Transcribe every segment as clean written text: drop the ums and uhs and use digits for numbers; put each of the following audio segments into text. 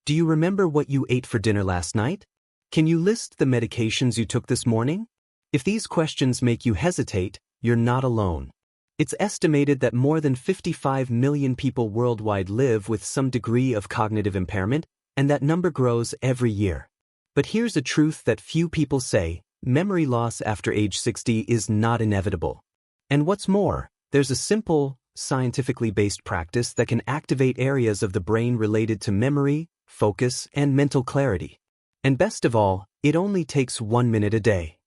Do you remember what you ate for dinner last night? Can you list the medications you took this morning? If these questions make you hesitate, you're not alone. It's estimated that more than 55 million people worldwide live with some degree of cognitive impairment, and that number grows every year. But here's a truth that few people say: memory loss after age 60 is not inevitable. And what's more, there's a simple, scientifically based practice that can activate areas of the brain related to memory, focus, and mental clarity. And best of all, it only takes 1 minute a day.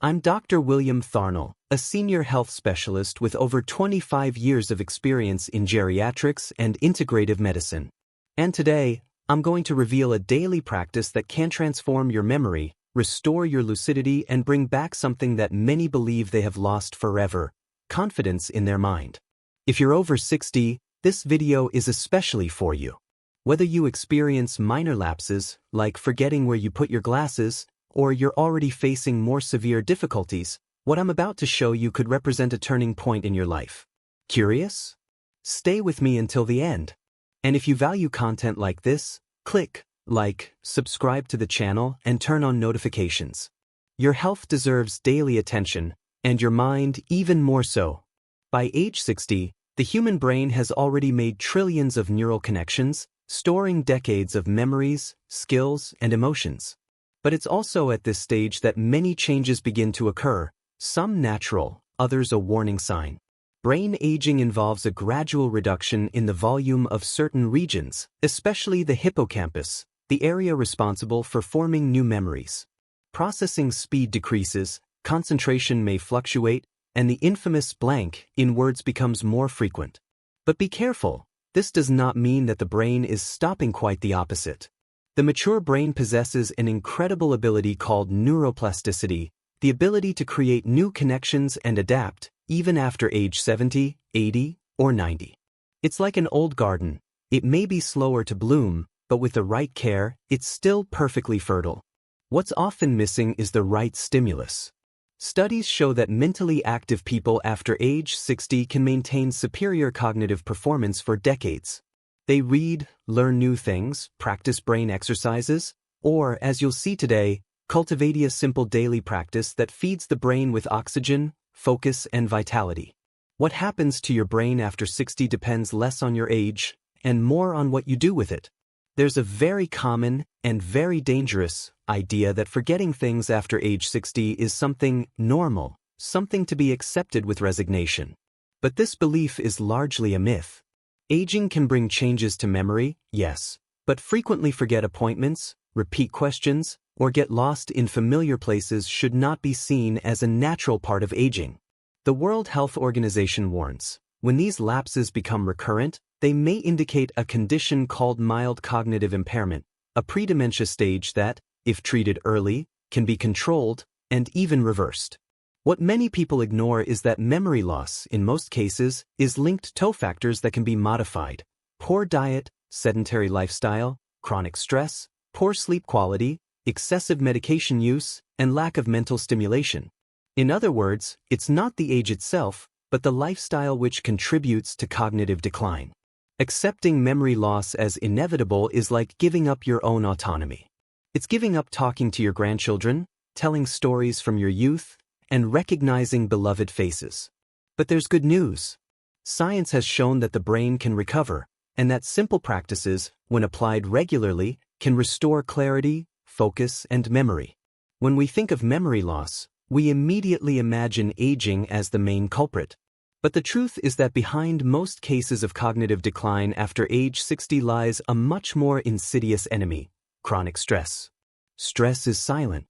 I'm Dr. William Tharnell, a senior health specialist with over 25 years of experience in geriatrics and integrative medicine. And today, I'm going to reveal a daily practice that can transform your memory, restore your lucidity, and bring back something that many believe they have lost forever: confidence in their mind. If you're over 60, this video is especially for you. Whether you experience minor lapses, like forgetting where you put your glasses, or you're already facing more severe difficulties, what I'm about to show you could represent a turning point in your life. Curious? Stay with me until the end. And if you value content like this, click like, subscribe to the channel, and turn on notifications. Your health deserves daily attention, and your mind even more so. By age 60, the human brain has already made trillions of neural connections, storing decades of memories, skills, and emotions. But it's also at this stage that many changes begin to occur, some natural, others a warning sign. Brain aging involves a gradual reduction in the volume of certain regions, especially the hippocampus, the area responsible for forming new memories. Processing speed decreases, concentration may fluctuate, and the infamous blank in words becomes more frequent. But be careful, this does not mean that the brain is stopping. Quite the opposite. The mature brain possesses an incredible ability called neuroplasticity, the ability to create new connections and adapt, even after age 70, 80, or 90. It's like an old garden. It may be slower to bloom, but with the right care, it's still perfectly fertile. What's often missing is the right stimulus. Studies show that mentally active people after age 60 can maintain superior cognitive performance for decades. They read, learn new things, practice brain exercises, or, as you'll see today, cultivate a simple daily practice that feeds the brain with oxygen, focus, and vitality. What happens to your brain after 60 depends less on your age and more on what you do with it. There's a very common and very dangerous idea that forgetting things after age 60 is something normal, something to be accepted with resignation. But this belief is largely a myth. Aging can bring changes to memory, yes, but frequently forget appointments, repeat questions, or get lost in familiar places should not be seen as a natural part of aging. The World Health Organization warns, when these lapses become recurrent, they may indicate a condition called mild cognitive impairment, a pre-dementia stage that, if treated early, can be controlled and even reversed. What many people ignore is that memory loss, in most cases, is linked to factors that can be modified: poor diet, sedentary lifestyle, chronic stress, poor sleep quality, excessive medication use, and lack of mental stimulation. In other words, it's not the age itself, but the lifestyle which contributes to cognitive decline. Accepting memory loss as inevitable is like giving up your own autonomy. It's giving up talking to your grandchildren, telling stories from your youth, and recognizing beloved faces. But there's good news. Science has shown that the brain can recover, and that simple practices, when applied regularly, can restore clarity, focus, and memory. When we think of memory loss, we immediately imagine aging as the main culprit. But the truth is that behind most cases of cognitive decline after age 60 lies a much more insidious enemy: chronic stress. Stress is silent.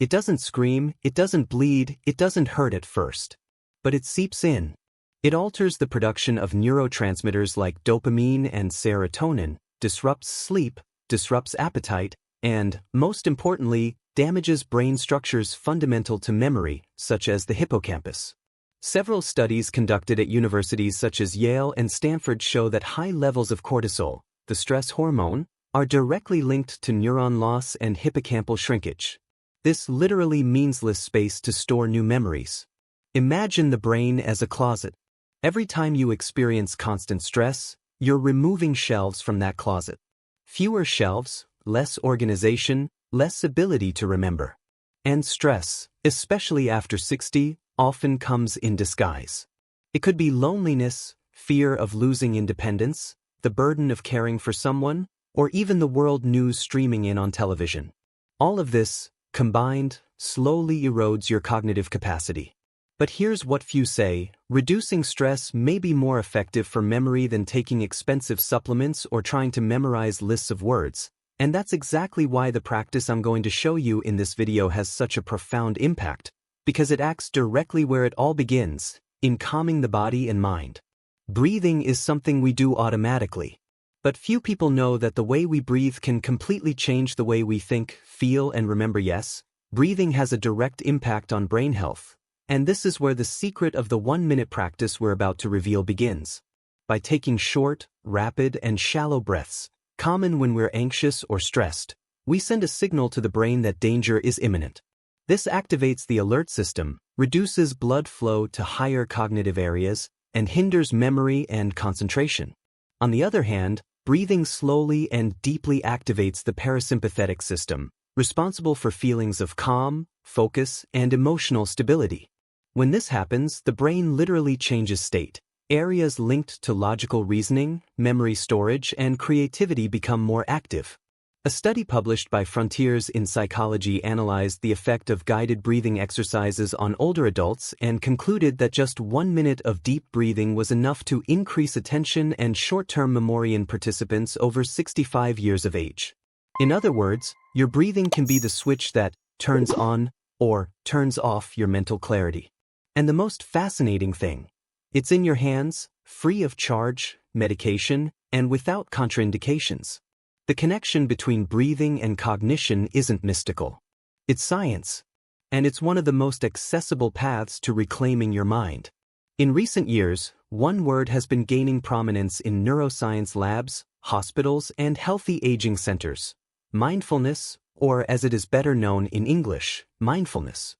It doesn't scream, it doesn't bleed, it doesn't hurt at first. But it seeps in. It alters the production of neurotransmitters like dopamine and serotonin, disrupts sleep, disrupts appetite, and, most importantly, damages brain structures fundamental to memory, such as the hippocampus. Several studies conducted at universities such as Yale and Stanford show that high levels of cortisol, the stress hormone, are directly linked to neuron loss and hippocampal shrinkage. This literally means less space to store new memories. Imagine the brain as a closet. Every time you experience constant stress, you're removing shelves from that closet. Fewer shelves, less organization, less ability to remember. And stress, especially after 60, often comes in disguise. It could be loneliness, fear of losing independence, the burden of caring for someone, or even the world news streaming in on television. All of this, combined, slowly erodes your cognitive capacity. But here's what few say: reducing stress may be more effective for memory than taking expensive supplements or trying to memorize lists of words. And that's exactly why the practice I'm going to show you in this video has such a profound impact, because it acts directly where it all begins, in calming the body and mind. Breathing is something we do automatically. But few people know that the way we breathe can completely change the way we think, feel, and remember. Yes, breathing has a direct impact on brain health. And this is where the secret of the 1-minute practice we're about to reveal begins. By taking short, rapid, and shallow breaths, common when we're anxious or stressed, we send a signal to the brain that danger is imminent. This activates the alert system, reduces blood flow to higher cognitive areas, and hinders memory and concentration. On the other hand, breathing slowly and deeply activates the parasympathetic system, responsible for feelings of calm, focus, and emotional stability. When this happens, the brain literally changes state. Areas linked to logical reasoning, memory storage, and creativity become more active. A study published by Frontiers in Psychology analyzed the effect of guided breathing exercises on older adults and concluded that just 1 minute of deep breathing was enough to increase attention and short-term memory in participants over 65 years of age. In other words, your breathing can be the switch that turns on or turns off your mental clarity. And the most fascinating thing, it's in your hands, free of charge, medication, and without contraindications. The connection between breathing and cognition isn't mystical. It's science. And it's one of the most accessible paths to reclaiming your mind. In recent years, one word has been gaining prominence in neuroscience labs, hospitals, and healthy aging centers: mindfulness, or as it is better known in English, mindfulness.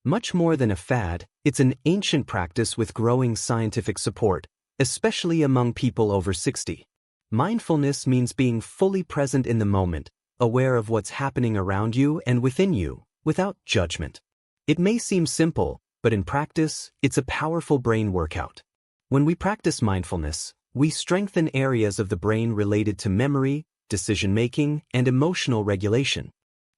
Much more than a fad, it's an ancient practice with growing scientific support, especially among people over 60. Mindfulness means being fully present in the moment, aware of what's happening around you and within you, without judgment. It may seem simple, but in practice, it's a powerful brain workout. When we practice mindfulness, we strengthen areas of the brain related to memory, decision-making, and emotional regulation.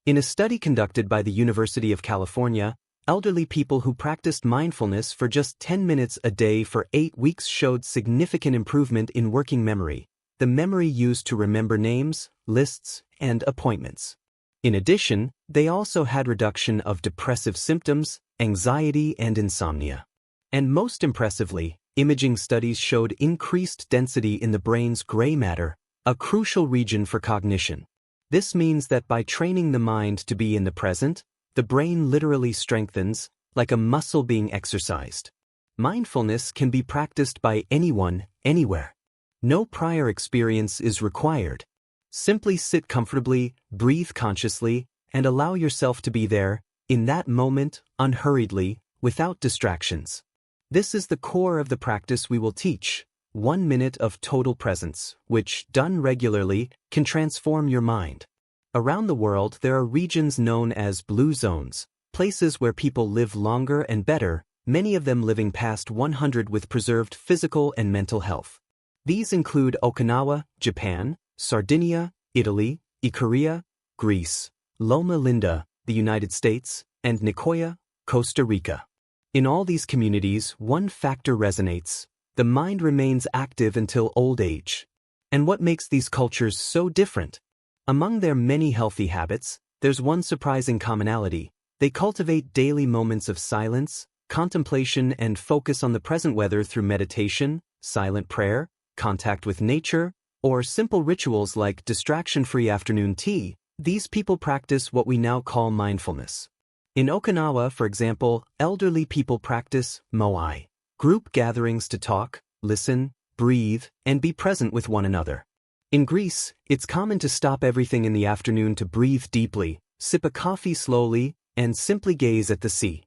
In a study conducted by the University of California, elderly people who practiced mindfulness for just 10 minutes a day for 8 weeks showed significant improvement in working memory, the memory used to remember names, lists, and appointments. In addition, they also had reduction of depressive symptoms, anxiety, and insomnia. And most impressively, imaging studies showed increased density in the brain's gray matter, a crucial region for cognition. This means that by training the mind to be in the present, the brain literally strengthens, like a muscle being exercised. Mindfulness can be practiced by anyone, anywhere. No prior experience is required. Simply sit comfortably, breathe consciously, and allow yourself to be there, in that moment, unhurriedly, without distractions. This is the core of the practice we will teach: 1 minute of total presence, which, done regularly, can transform your mind. Around the world, there are regions known as blue zones, places where people live longer and better, many of them living past 100 with preserved physical and mental health. These include Okinawa, Japan, Sardinia, Italy, Ikaria, Greece, Loma Linda, the United States, and Nicoya, Costa Rica. In all these communities, one factor resonates: the mind remains active until old age. And what makes these cultures so different? Among their many healthy habits, there's one surprising commonality: they cultivate daily moments of silence, contemplation, and focus on the present, whether through meditation, silent prayer, contact with nature, or simple rituals like distraction-free afternoon tea. These people practice what we now call mindfulness. In Okinawa, for example, elderly people practice moai, group gatherings to talk, listen, breathe, and be present with one another. In Greece, it's common to stop everything in the afternoon to breathe deeply, sip a coffee slowly, and simply gaze at the sea.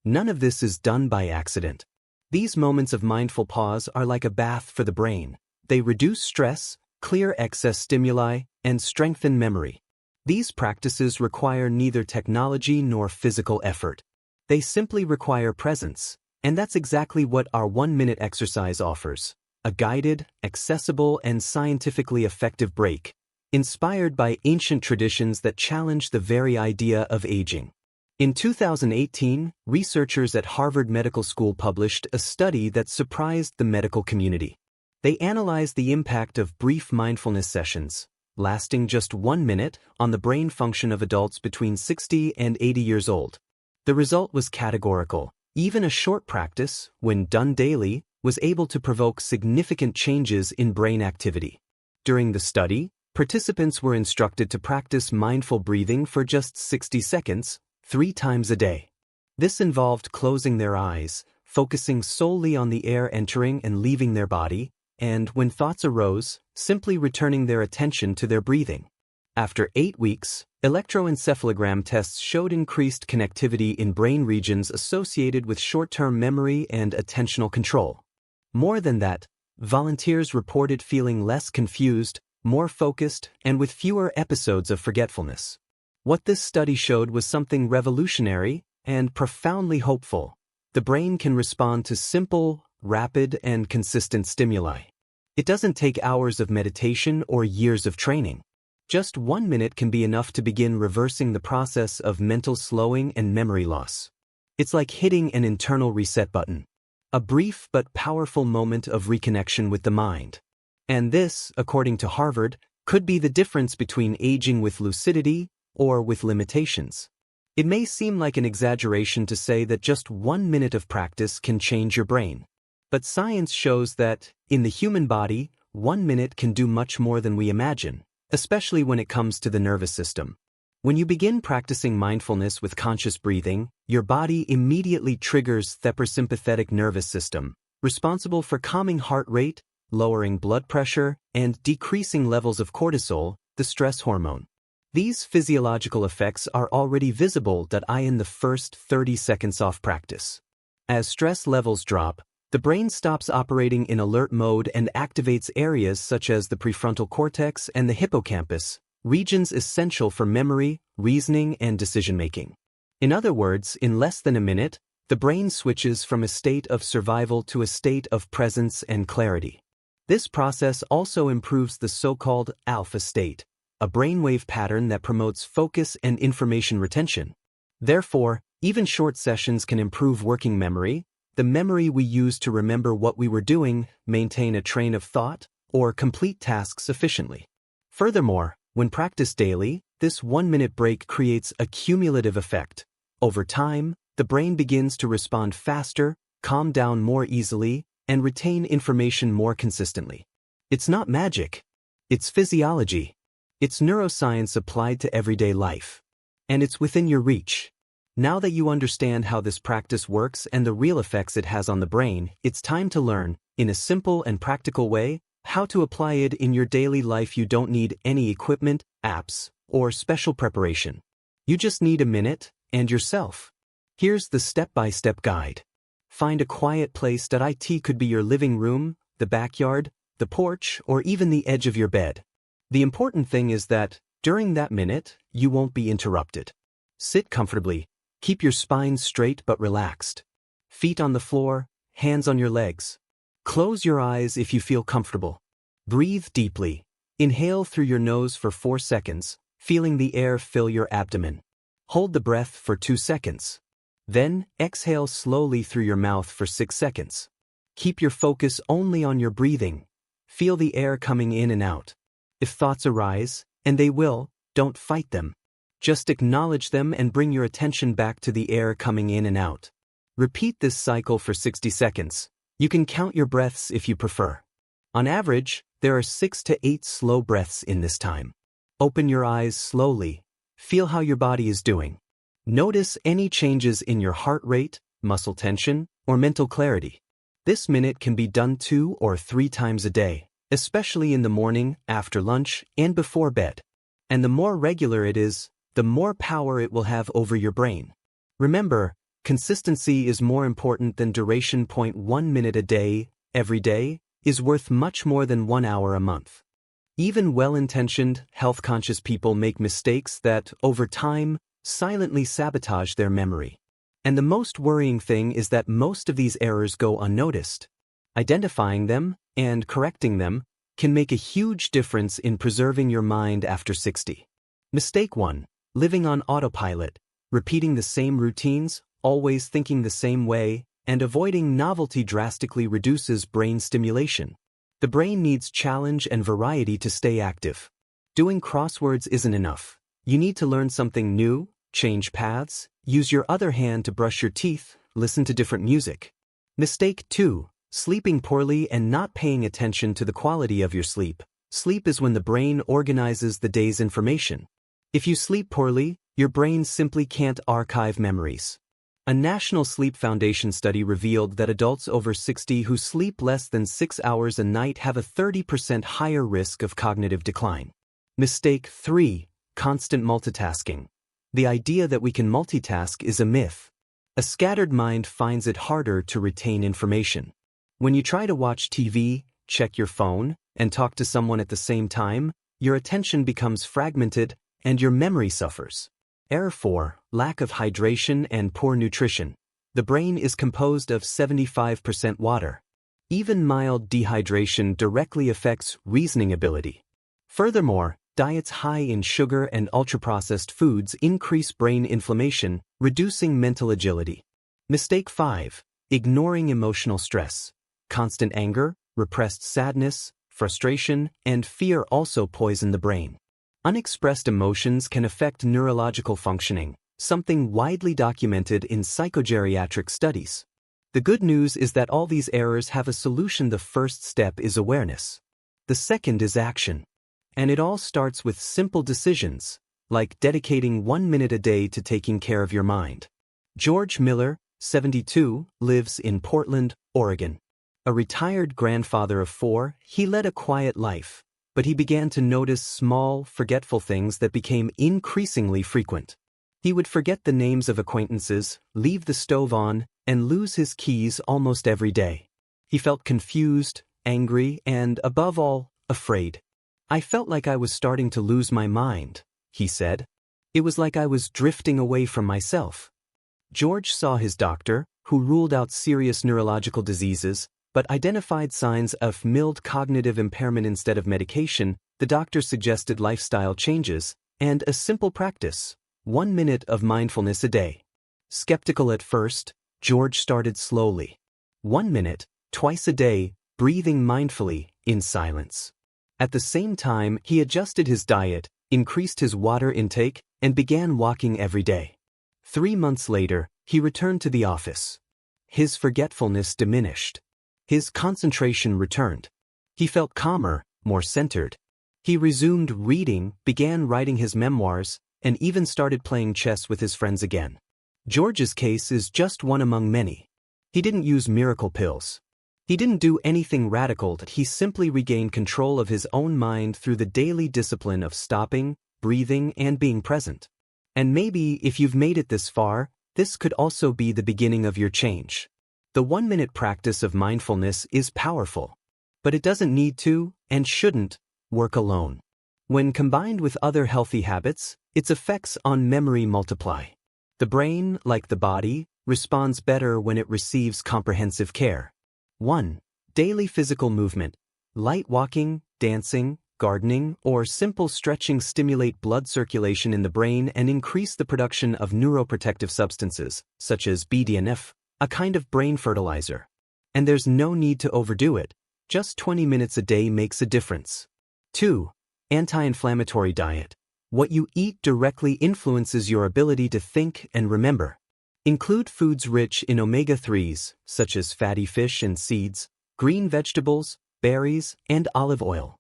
None of this is done by accident. These moments of mindful pause are like a bath for the brain. They reduce stress, clear excess stimuli, and strengthen memory. These practices require neither technology nor physical effort. They simply require presence, and that's exactly what our 1-minute exercise offers: a guided, accessible, and scientifically effective break, inspired by ancient traditions that challenge the very idea of aging. In 2018, researchers at Harvard Medical School published a study that surprised the medical community. They analyzed the impact of brief mindfulness sessions, lasting just 1 minute, on the brain function of adults between 60 and 80 years old. The result was categorical. Even a short practice, when done daily, was able to provoke significant changes in brain activity. During the study, participants were instructed to practice mindful breathing for just 60 seconds, 3 times a day. This involved closing their eyes, focusing solely on the air entering and leaving their body, and, when thoughts arose, simply returning their attention to their breathing. After 8 weeks, electroencephalogram tests showed increased connectivity in brain regions associated with short-term memory and attentional control. More than that, volunteers reported feeling less confused, more focused, and with fewer episodes of forgetfulness. What this study showed was something revolutionary and profoundly hopeful. The brain can respond to simple, rapid, and consistent stimuli. It doesn't take hours of meditation or years of training. Just 1 minute can be enough to begin reversing the process of mental slowing and memory loss. It's like hitting an internal reset button. A brief but powerful moment of reconnection with the mind. And this, according to Harvard, could be the difference between aging with lucidity or with limitations. It may seem like an exaggeration to say that just 1 minute of practice can change your brain. But science shows that, in the human body, 1 minute can do much more than we imagine, especially when it comes to the nervous system. When you begin practicing mindfulness with conscious breathing, your body immediately triggers the parasympathetic nervous system, responsible for calming heart rate, lowering blood pressure, and decreasing levels of cortisol, the stress hormone. These physiological effects are already visible in the first 30 seconds of practice. As stress levels drop, the brain stops operating in alert mode and activates areas such as the prefrontal cortex and the hippocampus, regions essential for memory, reasoning, and decision-making. In other words, in less than a minute, the brain switches from a state of survival to a state of presence and clarity. This process also improves the so-called alpha state, a brainwave pattern that promotes focus and information retention. Therefore, even short sessions can improve working memory, the memory we use to remember what we were doing, maintain a train of thought, or complete tasks efficiently. Furthermore, when practiced daily, this 1-minute break creates a cumulative effect. Over time, the brain begins to respond faster, calm down more easily, and retain information more consistently. It's not magic. It's physiology. It's neuroscience applied to everyday life. And it's within your reach. Now that you understand how this practice works and the real effects it has on the brain, it's time to learn, in a simple and practical way, how to apply it in your daily life. You don't need any equipment, apps, or special preparation. You just need a minute, and yourself. Here's the step-by-step guide. Find a quiet place. It could be your living room, the backyard, the porch, or even the edge of your bed. The important thing is that, during that minute, you won't be interrupted. Sit comfortably. Keep your spine straight but relaxed. Feet on the floor, hands on your legs. Close your eyes if you feel comfortable. Breathe deeply. Inhale through your nose for 4 seconds, feeling the air fill your abdomen. Hold the breath for 2 seconds. Then, exhale slowly through your mouth for 6 seconds. Keep your focus only on your breathing. Feel the air coming in and out. If thoughts arise, and they will, don't fight them. Just acknowledge them and bring your attention back to the air coming in and out. Repeat this cycle for 60 seconds. You can count your breaths if you prefer. On average, there are 6 to 8 slow breaths in this time. Open your eyes slowly. Feel how your body is doing. Notice any changes in your heart rate, muscle tension, or mental clarity. This minute can be done 2 or 3 times a day, especially in the morning, after lunch, and before bed. And the more regular it is, the more power it will have over your brain. Remember, consistency is more important than duration. 1 minute a day, every day, is worth much more than 1 hour a month. Even well-intentioned, health-conscious people make mistakes that, over time, silently sabotage their memory. And the most worrying thing is that most of these errors go unnoticed. Identifying them, and correcting them, can make a huge difference in preserving your mind after 60. Mistake 1. Living on autopilot, repeating the same routines, always thinking the same way, and avoiding novelty drastically reduces brain stimulation. The brain needs challenge and variety to stay active. Doing crosswords isn't enough. You need to learn something new, change paths, use your other hand to brush your teeth, listen to different music. Mistake 2. Sleeping poorly and not paying attention to the quality of your sleep. Sleep is when the brain organizes the day's information. If you sleep poorly, your brain simply can't archive memories. A National Sleep Foundation study revealed that adults over 60 who sleep less than 6 hours a night have a 30% higher risk of cognitive decline. Mistake 3. Constant multitasking. The idea that we can multitask is a myth. A scattered mind finds it harder to retain information. When you try to watch TV, check your phone, and talk to someone at the same time, your attention becomes fragmented and your memory suffers. Error 4. Lack of hydration and poor nutrition. The brain is composed of 75% water. Even mild dehydration directly affects reasoning ability. Furthermore, diets high in sugar and ultra-processed foods increase brain inflammation, reducing mental agility. Mistake 5. Ignoring emotional stress. Constant anger, repressed sadness, frustration, and fear also poison the brain. Unexpressed emotions can affect neurological functioning, something widely documented in psychogeriatric studies. The good news is that all these errors have a solution. The first step is awareness. The second is action. And it all starts with simple decisions, like dedicating 1 minute a day to taking care of your mind. George Miller, 72, lives in Portland, Oregon. A retired grandfather of 4, he led a quiet life, but he began to notice small, forgetful things that became increasingly frequent. He would forget the names of acquaintances, leave the stove on, and lose his keys almost every day. He felt confused, angry, and, above all, afraid. "I felt like I was starting to lose my mind," he said. "It was like I was drifting away from myself." George saw his doctor, who ruled out serious neurological diseases, but identified signs of mild cognitive impairment. Instead of medication, the doctor suggested lifestyle changes and a simple practice: 1 minute of mindfulness a day. Skeptical at first, George started slowly. 1 minute, twice a day, breathing mindfully, in silence. At the same time, he adjusted his diet, increased his water intake, and began walking every day. 3 months later, he returned to the office. His forgetfulness diminished. His concentration returned. He felt calmer, more centered. He resumed reading, began writing his memoirs, and even started playing chess with his friends again. George's case is just one among many. He didn't use miracle pills. He didn't do anything radical. He simply regained control of his own mind through the daily discipline of stopping, breathing, and being present. And maybe, if you've made it this far, this could also be the beginning of your change. The 1 minute practice of mindfulness is powerful, but it doesn't need to, and shouldn't, work alone. When combined with other healthy habits, its effects on memory multiply. The brain, like the body, responds better when it receives comprehensive care. 1. Daily physical movement. Light walking, dancing, gardening, or simple stretching stimulate blood circulation in the brain and increase the production of neuroprotective substances, such as BDNF, a kind of brain fertilizer. And there's no need to overdo it. Just 20 minutes a day makes a difference. 2. Anti-inflammatory diet. What you eat directly influences your ability to think and remember. Include foods rich in omega-3s, such as fatty fish and seeds, green vegetables, berries, and olive oil.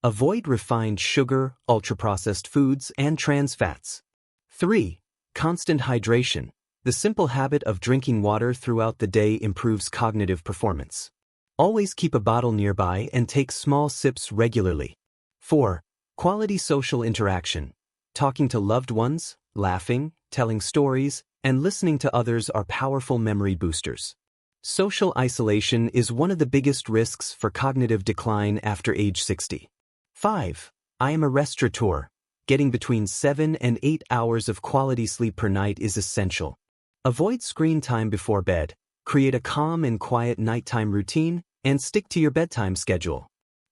Avoid refined sugar, ultra-processed foods, and trans fats. 3. Constant hydration. The simple habit of drinking water throughout the day improves cognitive performance. Always keep a bottle nearby and take small sips regularly. 4. Quality social interaction. Talking to loved ones, laughing, telling stories, and listening to others are powerful memory boosters. Social isolation is one of the biggest risks for cognitive decline after age 60. 5. I am a restaurateur. Getting between 7 and 8 hours of quality sleep per night is essential. Avoid screen time before bed, create a calm and quiet nighttime routine, and stick to your bedtime schedule.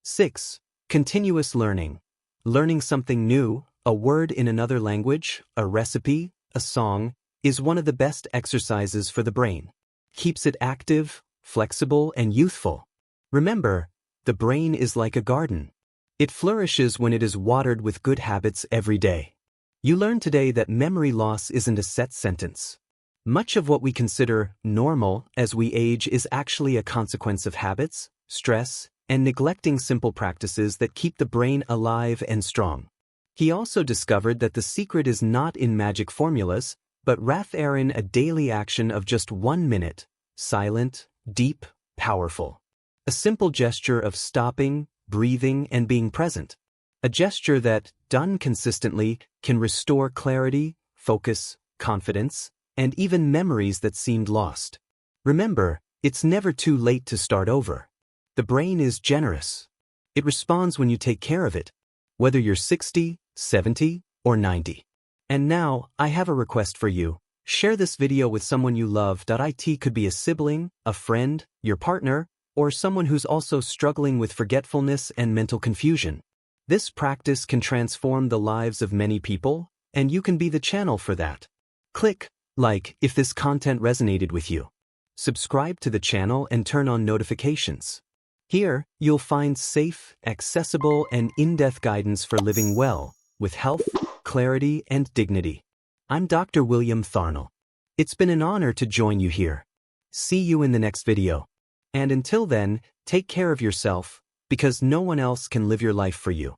6. Continuous learning. Learning something new, a word in another language, a recipe, a song, is one of the best exercises for the brain. Keeps it active, flexible, and youthful. Remember, the brain is like a garden. It flourishes when it is watered with good habits every day. You learned today that memory loss isn't a set sentence. Much of what we consider normal as we age is actually a consequence of habits, stress, and neglecting simple practices that keep the brain alive and strong. He also discovered that the secret is not in magic formulas, but rather in a daily action of just 1 minute, silent, deep, powerful. A simple gesture of stopping, breathing, and being present. A gesture that, done consistently, can restore clarity, focus, confidence, and even memories that seemed lost. Remember, it's never too late to start over. The brain is generous. It responds when you take care of it, whether you're 60, 70, or 90. And now, I have a request for you. Share this video with someone you love. It could be a sibling, a friend, your partner, or someone who's also struggling with forgetfulness and mental confusion. This practice can transform the lives of many people, and you can be the channel for that. Click like if this content resonated with you. Subscribe to the channel and turn on notifications. Here, you'll find safe, accessible, and in-depth guidance for living well, with health, clarity, and dignity. I'm Dr. William Tharnell. It's been an honor to join you here. See you in the next video. And until then, take care of yourself, because no one else can live your life for you.